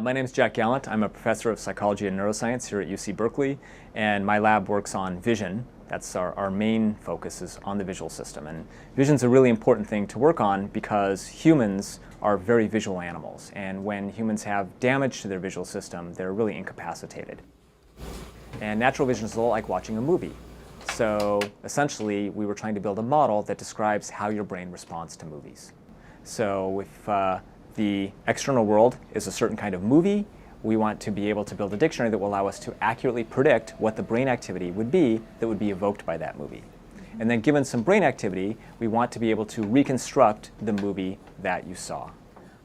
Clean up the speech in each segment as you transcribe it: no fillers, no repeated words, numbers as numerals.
My name is Jack Gallant. I'm a professor of psychology and neuroscience here at UC Berkeley, and my lab works on vision. That's our main focus is on the visual system. And vision is a really important thing to work on because humans are very visual animals. And when humans have damage to their visual system, they're really incapacitated. And natural vision is a lot like watching a movie. So essentially, we were trying to build a model that describes how your brain responds to movies. So if the external world is a certain kind of movie, we want to be able to build a dictionary that will allow us to accurately predict what the brain activity would be that would be evoked by that movie. And then given some brain activity, we want to be able to reconstruct the movie that you saw.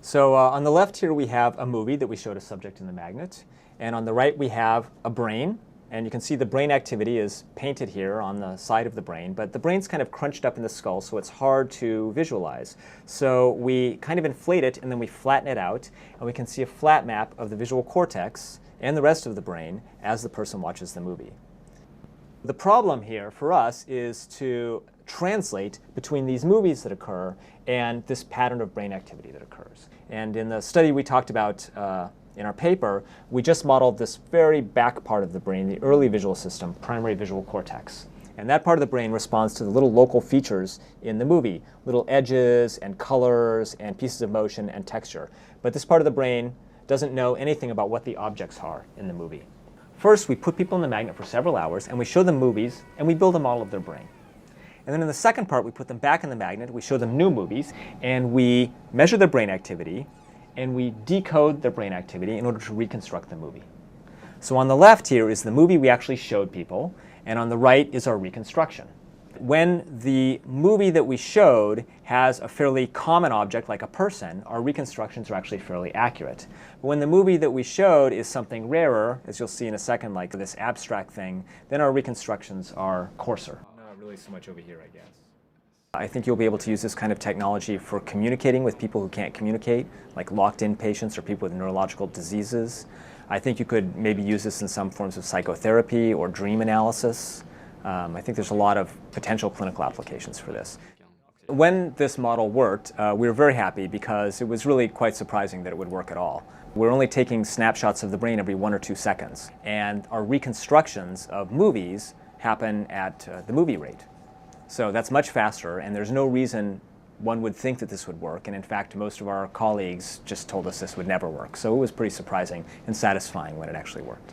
So on the left here we have a movie that we showed a subject in the magnet. And on the right we have a brain. And you can see the brain activity is painted here on the side of the brain, but the brain's kind of crunched up in the skull, so it's hard to visualize. So we kind of inflate it, and then we flatten it out, and we can see a flat map of the visual cortex and the rest of the brain as the person watches the movie. The problem here for us is to translate between these movies that occur and this pattern of brain activity that occurs. And in the study we talked about in our paper, we just modeled this very back part of the brain, the early visual system, primary visual cortex. And that part of the brain responds to the little local features in the movie, little edges and colors and pieces of motion and texture. But this part of the brain doesn't know anything about what the objects are in the movie. First, we put people in the magnet for several hours, and we show them movies, and we build a model of their brain. And then in the second part, we put them back in the magnet, we show them new movies, and we measure their brain activity, and we decode their brain activity in order to reconstruct the movie. So on the left here is the movie we actually showed people, and on the right is our reconstruction. When the movie that we showed has a fairly common object like a person, our reconstructions are actually fairly accurate. But when the movie that we showed is something rarer, as you'll see in a second, like this abstract thing, then our reconstructions are coarser. Not really so much over here, I guess. I think you'll be able to use this kind of technology for communicating with people who can't communicate, like locked-in patients or people with neurological diseases. I think you could maybe use this in some forms of psychotherapy or dream analysis. I think there's a lot of potential clinical applications for this. When this model worked, we were very happy because it was really quite surprising that it would work at all. We're only taking snapshots of the brain every 1 or 2 seconds, and our reconstructions of movies happen at the movie rate. So that's much faster, and there's no reason one would think that this would work. And in fact, most of our colleagues just told us this would never work. So it was pretty surprising and satisfying when it actually worked.